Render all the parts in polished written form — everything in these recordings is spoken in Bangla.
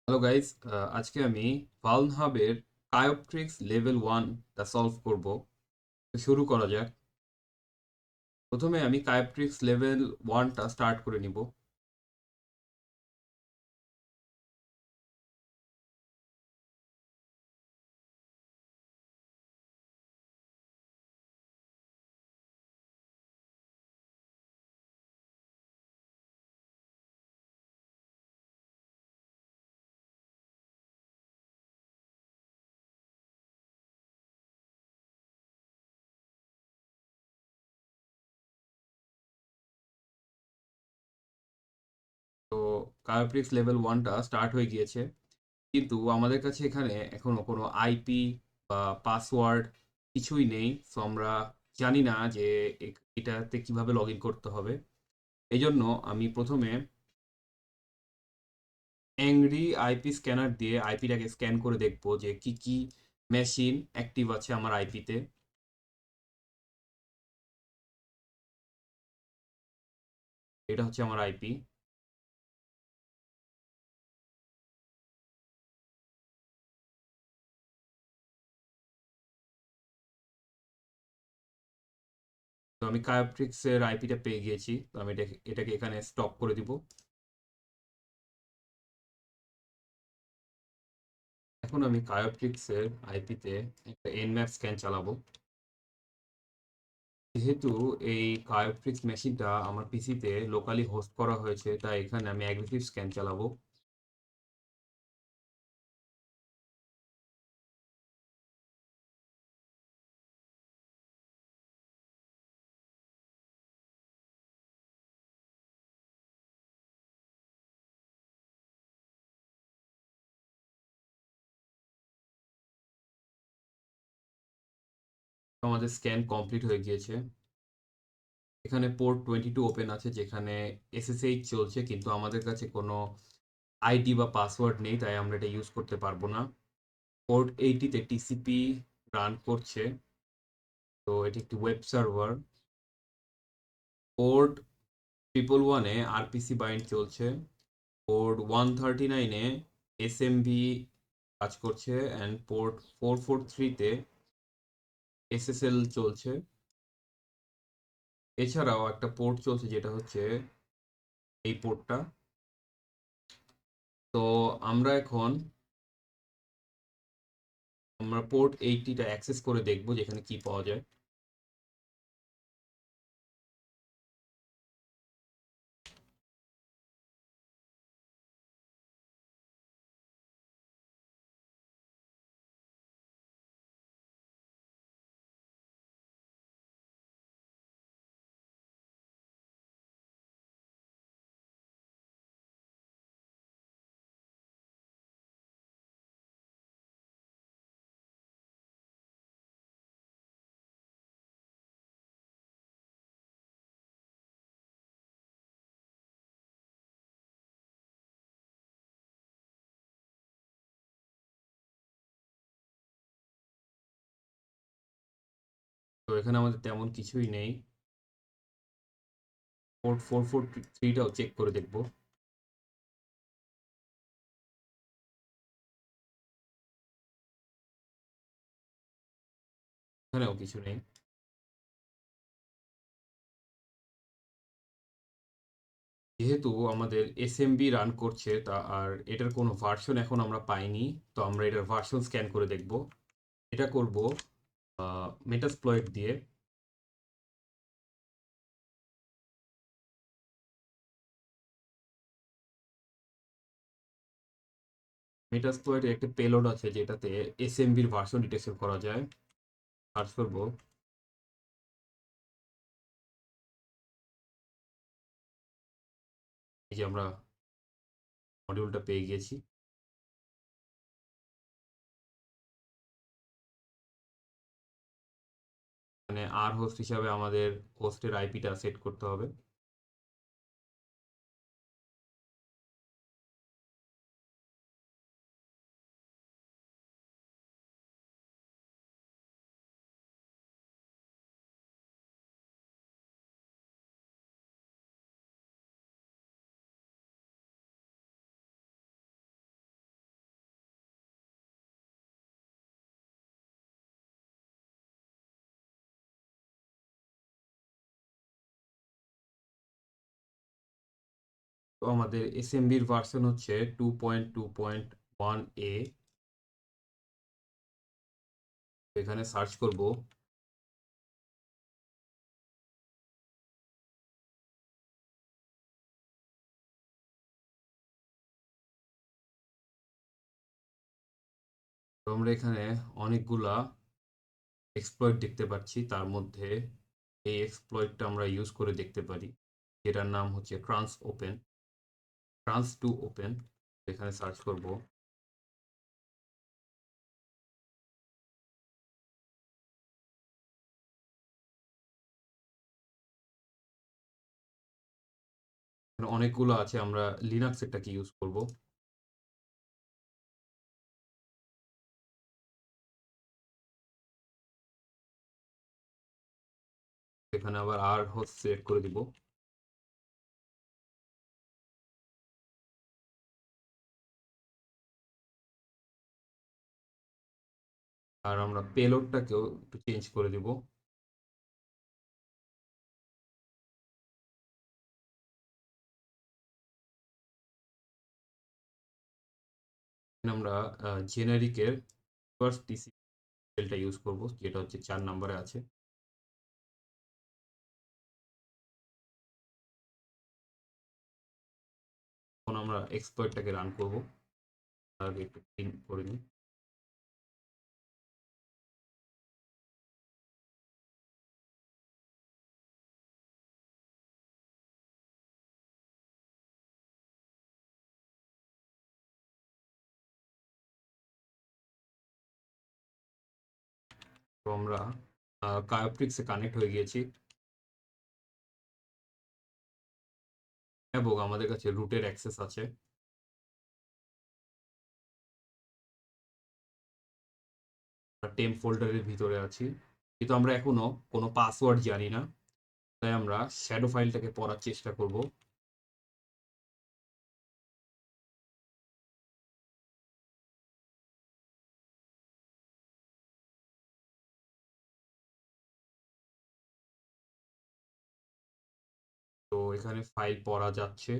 হ্যালো গাইস, আজকে আমি ভালনহাবের কায়োপট্রিক্স লেভেল 1টা সলভ করব। তো শুরু করা যাক। প্রথমে আমি কায়োপট্রিক্স লেভেল 1টা স্টার্ট করে নিব। তো কায়োপট্রিক্স লেভেল 1টা স্টার্ট হয়ে গিয়েছে, কিন্তু আমাদের কাছে এখানে এখনো কোনো আইপি বা পাসওয়ার্ড কিছুই নেই। সো আমরা জানি না যে এটাতে কিভাবে লগ ইন করতে হবে। এই জন্য আমি প্রথমে অ্যাংরি আইপি স্ক্যানার দিয়ে আইপিটাকে স্ক্যান করে দেখব যে কি কি মেশিন অ্যাক্টিভ আছে আমার আইপিতে। এটা হচ্ছে আমার আইপি। তো আমি কায়োপট্রিক্স এর আইপিটা পেয়ে গিয়েছি, তো আমি এটাকে এখানে স্টপ করে দিব। এখন আমি কায়োপট্রিক্স এর আইপিতে একটা এনম্যাপ স্ক্যান চালাবো। যেহেতু এই কায়োপট্রিক্স মেশিনটা আমার পিসিতে লোকালি হোস্ট করা হয়েছে, তাই এখানে আমি অ্যাগ্রেসিভ স্ক্যান চালাবো। তো আমাদের স্ক্যান কমপ্লিট হয়ে গিয়েছে। এখানে পোর্ট 22 ওপেন আছে, যেখানে এসএসএইচ চলছে, কিন্তু আমাদের কাছে কোনো আইডি বা পাসওয়ার্ড নেই, তাই আমরা এটা ইউজ করতে পারবো না। পোর্ট 80-তে টিসিপি রান করছে, তো এটি একটি ওয়েব সার্ভার। পোর্ট 111-এ আরপিসি বাইন্ড চলছে। পোর্ট 139-এ এসএমবি কাজ করছে, অ্যান্ড পোর্ট 443-তে এসএসএল চলছে। এছাড়াও একটা পোর্ট চলছে, যেটা হচ্ছে এই পোর্টটা। তো আমরা এখন আমরা পোর্ট 80টা অ্যাক্সেস করে দেখব যেখানে কি পাওয়া যায়। তো এখানে আমাদের তেমন কিছুই নেই। পোর্ট 443টাও চেক করে দেখব। এখানেও কিছু নেই। যেহেতু আমাদের এসএমবি রান করছে, তা আর এটার কোনো ভার্সন এখন আমরা পাইনি, তো আমরা এটার ভার্সন স্ক্যান করে দেখব। এটা করব মেটাসপ্লয়েট দিয়ে। মেটাসপ্লয়েটের একটা পেলোড আছে, যেটাতে এসএমবির ভার্সন ডিটেকশন করা যায়। সার্চ করব। এই যে আমরা মডিউলটা পেয়ে গিয়েছি। মানে আর হোস্ট হিসাবে আমাদের হোস্টের আইপিটা সেট করতে হবে। তো আমাদের এসএমবির ভার্সন হচ্ছে 2.2.1a। এখানে সার্চ করব। তো আমরা এখানে অনেকগুলা এক্সপ্লয়েট দেখতে পাচ্ছি, তার মধ্যে এই এক্সপ্লয়েটটা আমরা ইউজ করে দেখতে পারি, যেটার নাম হচ্ছে ট্রান্স টু ওপেন। এখানে সার্চ করব। অনেকগুলো আছে, আমরা লিনাক্সেরটাকে ইউজ করব। এখানে আবার আর হোস্ট সিলেক্ট করে দিব। আর আমরা পেলোডটাকেও একটু চেঞ্জ করে দিব। আমরা জেনারিকের ফার্স্ট টিসিএলটা ইউজ করব, যেটা হচ্ছে 4 নম্বরে আছে। এখন আমরা এক্সপ্লয়েটটাকে রান করব। আগে একটু ক্লিন করে নিই। তো আমরা কায়োপ্রিক্সে কানেক্ট হয়ে গিয়েছি এবং আমাদের কাছে রুটের অ্যাক্সেস আছে। টেম্প ফোল্ডারের ভিতরে আছি, কিন্তু আমরা এখনো কোনো পাসওয়ার্ড জানি না, তাই আমরা শ্যাডো ফাইলটাকে পড়ার চেষ্টা করব। তো এখানে ফাইল পড়া যাচ্ছে।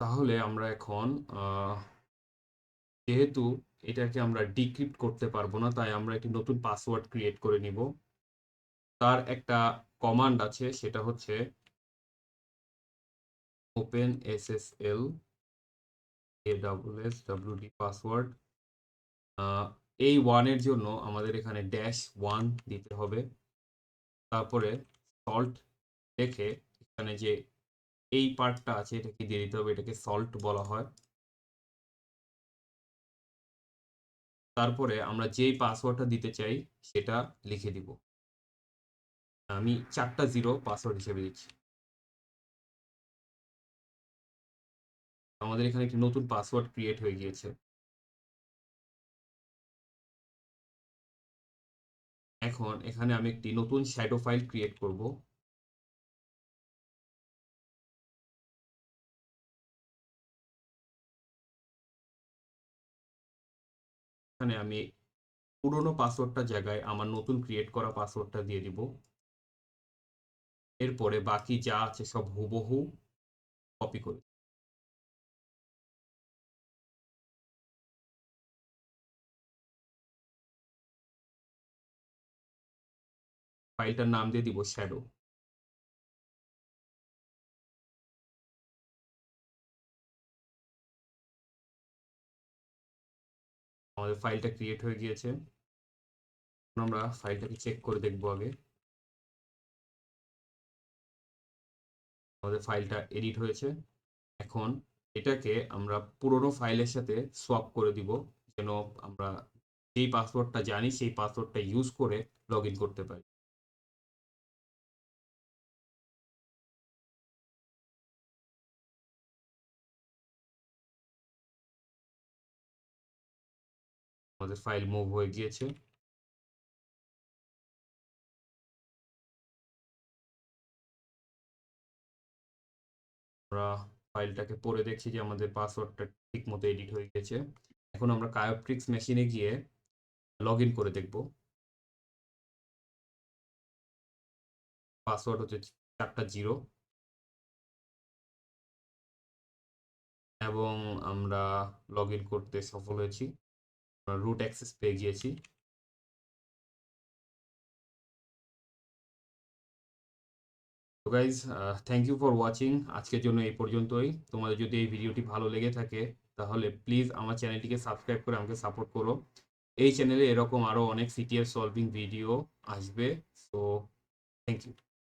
তাহলে আমরা এখন যেহেতু এটাকে আমরা ডিক্রিপ্ট করতে পারবো না, তাই আমরা একটি নতুন পাসওয়ার্ড ক্রিয়েট করে নিব। তার একটা কমান্ড আছে, সেটা হচ্ছে ওপেন এসএসএল AWSWD পাসওয়ার্ড। এই ওয়ানের জন্য আমাদের এখানে -1 দিতে হবে। তারপরে সল্ট দেখে এখানে যে এই পার্টটা আছে এটাকে দিয়ে দিতে হবে, এটাকে সল্ট বলা হয়। তারপরে আমরা যেই পাসওয়ার্ডটা দিতে চাই সেটা লিখে দিব। আমি 4টা 0 পাসওয়ার্ড হিসেবে দিচ্ছি। আমাদের এখানে একটি নতুন পাসওয়ার্ড ক্রিয়েট হয়ে গিয়েছে। এখন এখানে আমি একটি নতুন শ্যাডো ফাইল ক্রিয়েট করব। এখানে আমি পুরনো পাসওয়ার্ডটার জায়গায় আমার নতুন ক্রিয়েট করা পাসওয়ার্ডটা দিয়ে দিব। এরপরে বাকি যা আছে সব হুবহু কপি করে ফাইলটার নাম দিয়ে দিব শ্যাডো। আমাদের ফাইলটা ক্রিয়েট হয়ে গিয়েছে। আমরা ফাইলটাকে চেক করে দেখব আগে। আমাদের ফাইলটা এডিট হয়েছে। এখন এটাকে আমরা পুরোনো ফাইলের সাথে সোয়াপ করে দিব, যেন আমরা যেই পাসওয়ার্ডটা জানি সেই পাসওয়ার্ডটা ইউজ করে লগ ইন করতে পারি। আমাদের ফাইল মুভ হয়ে গিয়েছে। আমরা ফাইলটাকে পড়ে দেখছি যে আমাদের পাসওয়ার্ডটা ঠিক মতো এডিট হয়ে গেছে। এখন আমরা কায়োপ্রিক্স মেশিনে গিয়ে লগ ইন করে দেখব। পাসওয়ার্ড হচ্ছে 4টা 0 এবং আমরা লগ ইন করতে সফল হয়েছি। আমরা রুট অ্যাক্সেস পেয়ে গিয়েছি। তো guys thank you for watching. আজকের জন্য এই পর্যন্তই। তোমাদের যদি এই ভিডিওটি ভালো লেগে থাকে তাহলে প্লিজ আমার চ্যানেলটিকে সাবস্ক্রাইব করে আমাকে সাপোর্ট করো। এই চ্যানেলে এরকম আরও অনেক সিটিএস সলভিং ভিডিও আসবে। So thank you.